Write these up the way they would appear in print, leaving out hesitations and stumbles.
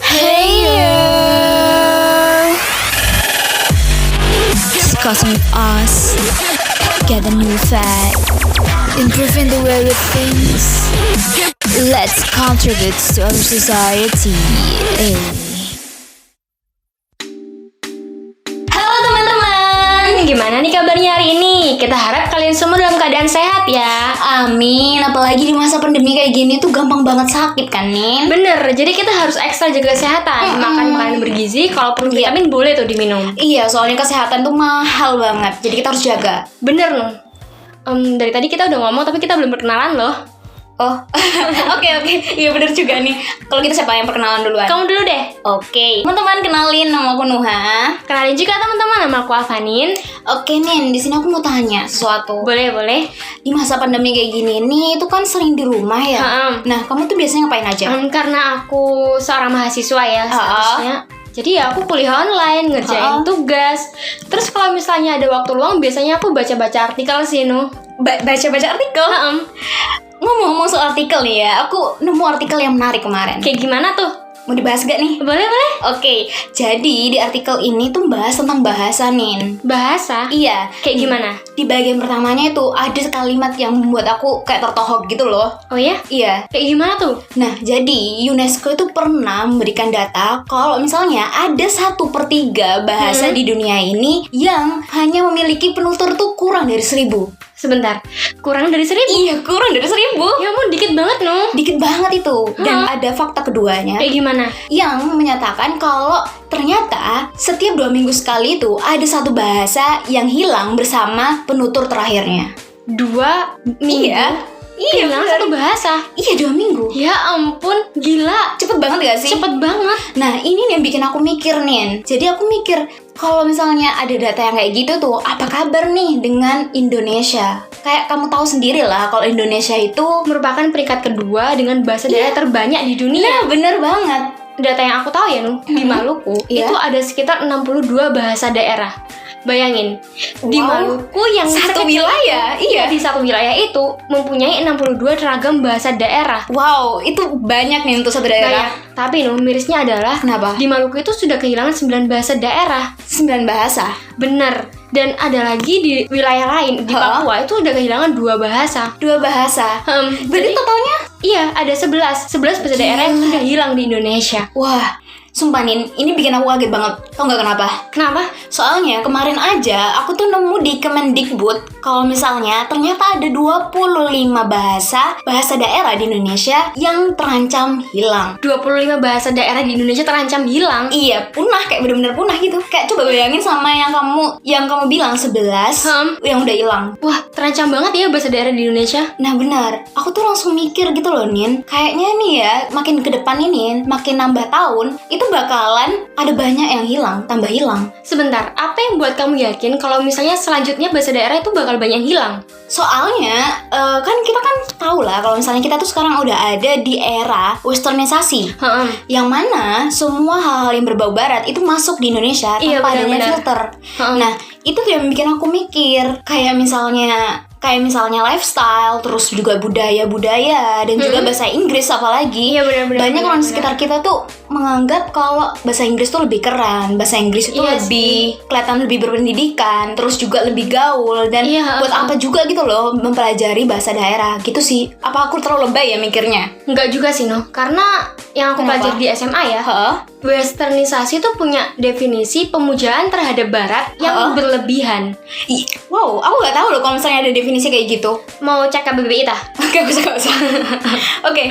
Hey you! Discussing with us. Get a new fact. Improving the way we think. Let's contribute to our society. Halo teman-teman, gimana nih kabarnya hari ini? Kita harap kalian semua dalam keadaan sehat ya. Amin, apalagi di masa pandemi kayak gini tuh gampang banget sakit kan, Nin? Bener, jadi kita harus ekstra jaga kesehatan. Makan makanan bergizi, kalau perlu vitamin boleh tuh diminum. Iya, soalnya kesehatan tuh mahal banget, jadi kita harus jaga. Bener loh. Dari tadi kita udah ngomong tapi kita belum perkenalan loh. Oh, oke, iya bener juga nih. Kalau kita siapa yang perkenalan duluan? Kamu dulu deh. Oke, teman-teman kenalin, nama aku Nuha. Kenalin juga teman-teman, nama aku Alvanin. Oke, Nin, di sini aku mau tanya sesuatu. Boleh. Di masa pandemi kayak gini nih, itu kan sering di rumah ya. Nah, kamu tuh biasanya ngapain aja? Karena aku seorang mahasiswa ya statusnya. Jadi ya aku kuliah online, ngerjain tugas. Terus kalau misalnya ada waktu luang, biasanya aku baca-baca artikel sih, Nu. Baca-baca artikel? Ngomong-ngomong soal artikel nih ya, aku nemu artikel yang menarik kemarin. Kayak gimana tuh? Mau dibahas gak nih? Boleh. Oke, jadi di artikel ini tuh bahas tentang bahasa, Nin. Bahasa? Iya. Kayak gimana? Di bagian pertamanya itu ada kalimat yang membuat aku kayak tertohok gitu loh. Oh ya? Iya. Kayak gimana tuh? Nah, jadi UNESCO itu pernah memberikan data kalau misalnya ada 1/3 bahasa di dunia ini yang hanya memiliki penutur tuh kurang dari 1.000. Sebentar, kurang dari 1.000? Iya, kurang dari 1.000. Ya ampun, dikit banget, No. Dikit banget itu. Dan ada fakta keduanya Kayak gimana? yang menyatakan kalau ternyata setiap 2 minggu sekali itu ada satu bahasa yang hilang bersama penutur terakhirnya. 2 minggu? Iya, Kehilangan bener. satu bahasa. Iya, 2 minggu. Ya ampun, gila. Cepet banget gak sih? Cepet banget. Nah, ini yang bikin aku mikir, Nin. Jadi aku mikir, kalau misalnya ada data yang kayak gitu tuh, apa kabar nih dengan Indonesia? Kayak kamu tahu sendiri lah, kalau Indonesia itu Merupakan peringkat kedua dengan bahasa daerah terbanyak di dunia. Nah, bener banget. Data yang aku tahu ya, Nu, di Maluku Iya. itu ada sekitar 62 bahasa daerah. Bayangin, di Wow. Maluku yang Satu sekecil wilayah, itu, iya. di satu wilayah itu mempunyai 62 ragam bahasa daerah. Wow, itu banyak nih untuk satu daerah. Banyak. Tapi Nu, mirisnya adalah Kenapa? di Maluku itu sudah kehilangan 9 bahasa daerah. 9 bahasa. Bener. Dan ada lagi di wilayah lain, di Papua itu udah kehilangan 2 bahasa. 2 bahasa. Berarti Jadi- totalnya? Iya, ada 11 bahasa daerah yang sudah hilang di Indonesia. Wah, sumpah Nin, ini bikin aku kaget banget. Tau gak kenapa? Kenapa? Soalnya kemarin aja aku tuh nemu di Kemendikbud kalau misalnya ternyata ada 25 bahasa daerah di Indonesia yang terancam hilang. 25 bahasa daerah di Indonesia terancam hilang. Iya, punah, kayak bener-bener punah gitu. Kayak coba bayangin sama yang kamu bilang 11 yang udah hilang. Wah, terancam banget ya bahasa daerah di Indonesia. Nah benar, aku tuh langsung mikir gitu loh, Nin. Kayaknya nih ya, makin ke depan ini, makin nambah tahun, itu bakalan ada banyak yang hilang, tambah hilang. Sebentar, apa yang buat kamu yakin kalau misalnya selanjutnya bahasa daerah itu bakal banyak hilang? Soalnya, kan kita kan tahu lah kalau misalnya kita tuh sekarang udah ada di era westernisasi. Yang mana semua hal-hal yang berbau barat itu masuk di Indonesia Iya, tanpa adanya benar-benar. filter. Nah, itu tuh yang bikin aku mikir, kayak misalnya lifestyle, terus juga budaya-budaya, dan juga bahasa Inggris apalagi. Iya, benar-benar. Banyak orang di sekitar kita tuh menganggap kalau bahasa Inggris tuh lebih keren, bahasa Inggris itu Iya lebih kelihatan lebih berpendidikan, terus juga lebih gaul, dan Iya, buat apa juga gitu loh mempelajari bahasa daerah gitu sih. Apa aku terlalu lebay ya mikirnya? Enggak juga sih, No. Karena yang aku Kenapa? pelajari di SMA ya, westernisasi itu punya definisi pemujaan terhadap barat yang berlebihan. Wow, aku nggak tahu loh kalau misalnya ada definisi kayak gitu. Mau cek KBBI tah? Oke, gak usah. Oke,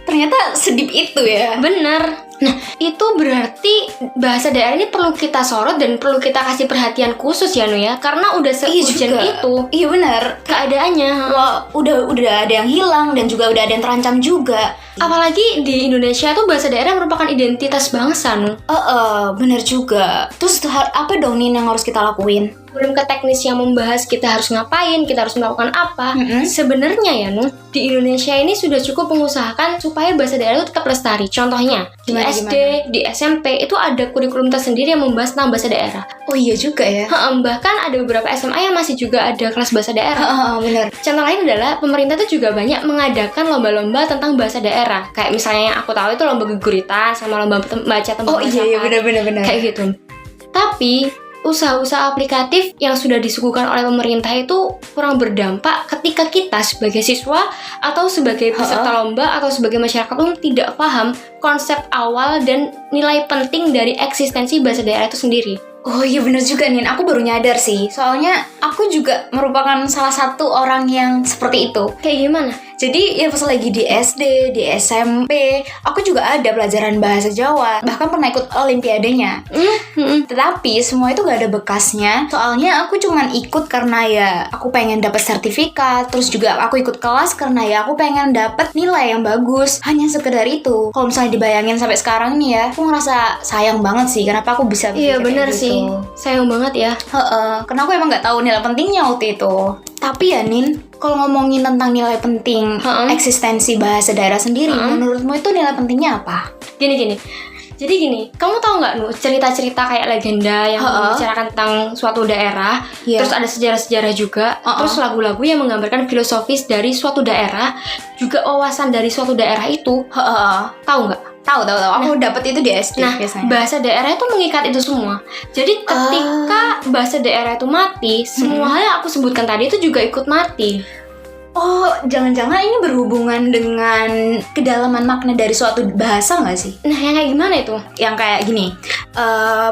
ternyata sedip itu ya. Bener. Nah, itu berarti bahasa daerah ini perlu kita sorot dan perlu kita kasih perhatian khusus ya, Nu ya. Karena udah se-urgent itu Iya benar. keadaannya. Wah, udah ada yang hilang dan juga udah ada yang terancam juga. Apalagi di Indonesia tuh bahasa daerah merupakan identitas bangsa, Nu. Benar juga. Terus apa dong Nin yang harus kita lakuin? belum ke teknis yang membahas kita harus ngapain, kita harus melakukan apa. Sebenarnya ya Nuh, di Indonesia ini sudah cukup mengusahakan supaya bahasa daerah itu tetap lestari. Contohnya di SD, di SMP itu ada kurikulum tersendiri yang membahas tentang bahasa daerah. Oh iya juga ya. Bahkan ada beberapa SMA yang masih juga ada kelas bahasa daerah. Benar. Contoh lain adalah pemerintah itu juga banyak mengadakan lomba-lomba tentang bahasa daerah. Kayak misalnya yang aku tahu itu lomba geguritan sama lomba baca tembang. Oh iya benar. Kayak gitu. Tapi usaha-usaha aplikatif yang sudah disuguhkan oleh pemerintah itu kurang berdampak ketika kita sebagai siswa atau sebagai peserta lomba atau sebagai masyarakat umum tidak paham konsep awal dan nilai penting dari eksistensi bahasa daerah itu sendiri. Oh iya bener juga Nin, aku baru nyadar sih. Soalnya aku juga merupakan salah satu orang yang seperti itu. Kayak gimana? Jadi ya pas lagi di SD, di SMP, aku juga ada pelajaran bahasa Jawa. Bahkan pernah ikut olimpiadenya. Tetapi semua itu gak ada bekasnya. Soalnya aku cuman ikut karena ya aku pengen dapat sertifikat. Terus juga aku ikut kelas karena ya aku pengen dapat nilai yang bagus. Hanya sekedar itu. Kalau misalnya dibayangin sampai sekarang nih ya, aku ngerasa sayang banget sih. Kenapa aku bisa Iya bener gitu. sih, sayang banget ya. Karena aku emang gak tahu nilai pentingnya waktu itu. Tapi ya Nin, kalau ngomongin tentang nilai penting eksistensi bahasa daerah sendiri, menurutmu itu nilai pentingnya apa? Gini. Jadi gini, kamu tahu nggak Nuh cerita-cerita kayak legenda yang membicarakan tentang suatu daerah, terus ada sejarah-sejarah juga, terus lagu-lagu yang menggambarkan filosofis dari suatu daerah, juga wawasan dari suatu daerah itu, tahu nggak? Tahu. Aku dapet itu di SD biasanya. Bahasa daerah itu mengikat itu semua. Jadi ketika bahasa daerah itu mati, semua hal yang aku sebutkan tadi itu juga ikut mati. Oh, jangan-jangan ini berhubungan dengan kedalaman makna dari suatu bahasa nggak sih? Nah, yang kayak gimana itu? Yang kayak gini,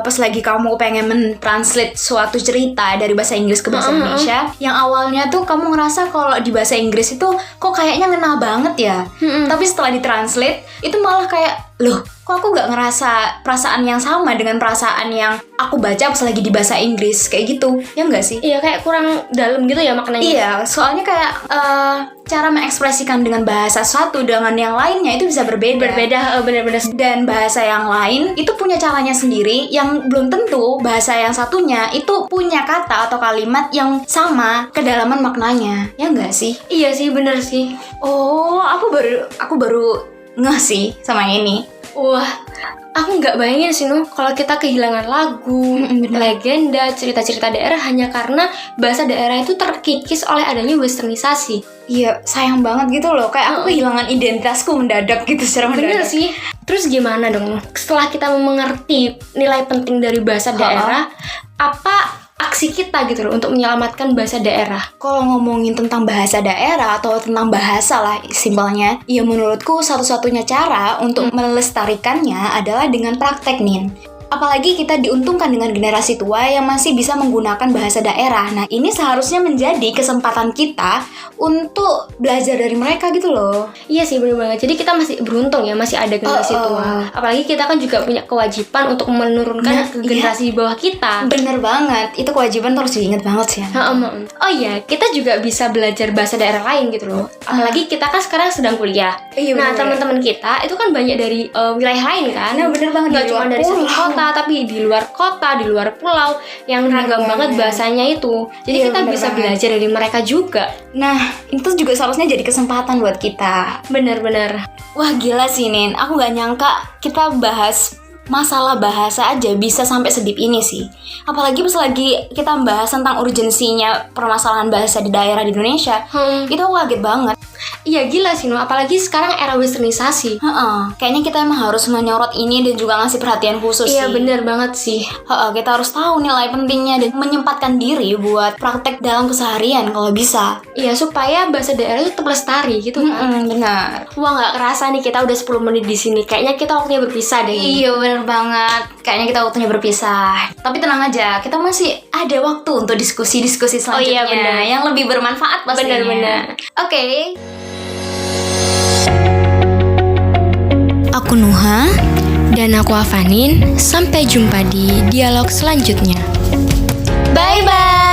pas lagi kamu pengen mentranslate suatu cerita dari bahasa Inggris ke bahasa Indonesia, yang awalnya tuh kamu ngerasa kalau di bahasa Inggris itu kok kayaknya ngena banget ya, tapi setelah ditranslate itu malah kayak, loh, kok aku gak ngerasa perasaan yang sama dengan perasaan yang aku baca pas lagi di bahasa Inggris, kayak gitu, ya nggak sih? Iya, kayak kurang dalam gitu ya maknanya. Iya, soalnya kayak cara mengekspresikan dengan bahasa satu dengan yang lainnya itu bisa berbeda. Bener-bener. Dan bahasa yang lain itu punya caranya sendiri yang belum tentu bahasa yang satunya itu punya kata atau kalimat yang sama kedalaman maknanya, ya nggak sih? Iya sih, bener sih. Oh, aku baru ngeh sih sama ini. Wah, aku nggak bayangin sih Nuh kalau kita kehilangan lagu, legenda, cerita-cerita daerah hanya karena bahasa daerah itu terkikis oleh adanya westernisasi. Iya, sayang banget gitu loh. Kayak aku kehilangan identitasku mendadak gitu secara mendadak. Bener sih. Terus gimana dong? Setelah kita mengerti nilai penting dari bahasa daerah, apa aksi kita gitu loh untuk menyelamatkan bahasa daerah? Kalau ngomongin tentang bahasa daerah atau tentang bahasa lah simpelnya, ya menurutku satu-satunya cara untuk melestarikannya adalah dengan praktek nih. Apalagi kita diuntungkan dengan generasi tua yang masih bisa menggunakan bahasa daerah. Nah, ini seharusnya menjadi kesempatan kita untuk belajar dari mereka gitu loh. Iya sih, bener banget. Jadi kita masih beruntung ya, masih ada generasi tua. Apalagi kita kan juga punya kewajiban untuk menurunkan ke generasi di bawah kita. Bener banget, itu kewajiban harus diingat banget sih. Oh iya, kita juga bisa belajar bahasa daerah lain gitu loh. Apalagi kita kan sekarang sedang kuliah. Nah, teman-teman kita itu kan banyak dari wilayah lain kan. Nah, bener banget. Gak cuma dari satu kota, tapi di luar kota, di luar pulau yang ragam banget bahasanya itu. Jadi kita bisa belajar dari mereka juga. Nah, itu juga seharusnya jadi kesempatan buat kita. Bener-bener. Wah, gila sih Nin, aku gak nyangka kita bahas masalah bahasa aja bisa sampai sedip ini sih. Apalagi pas lagi kita bahas tentang urgensinya permasalahan bahasa di daerah di Indonesia, itu aku kaget banget. Iya gila sih Nuh, apalagi sekarang era westernisasi. Kayaknya kita emang harus menyorot ini dan juga ngasih perhatian khusus sih. Iya bener banget sih. Kita harus tahu nilai pentingnya dan menyempatkan diri buat praktek dalam keseharian kalau bisa. Iya, supaya bahasa daerah itu tetap lestari gitu kan. Benar. Wah, gak kerasa nih kita udah 10 menit di sini. Kayaknya kita waktunya berpisah deh. Iya bener banget. Kayaknya kita waktunya berpisah. Tapi tenang aja, kita masih ada waktu untuk diskusi-diskusi selanjutnya. Oh iya benar. Yang lebih bermanfaat pastinya. Benar-benar. Oke. Aku Nuha. Dan aku Avanin. Sampai jumpa di dialog selanjutnya. Bye-bye.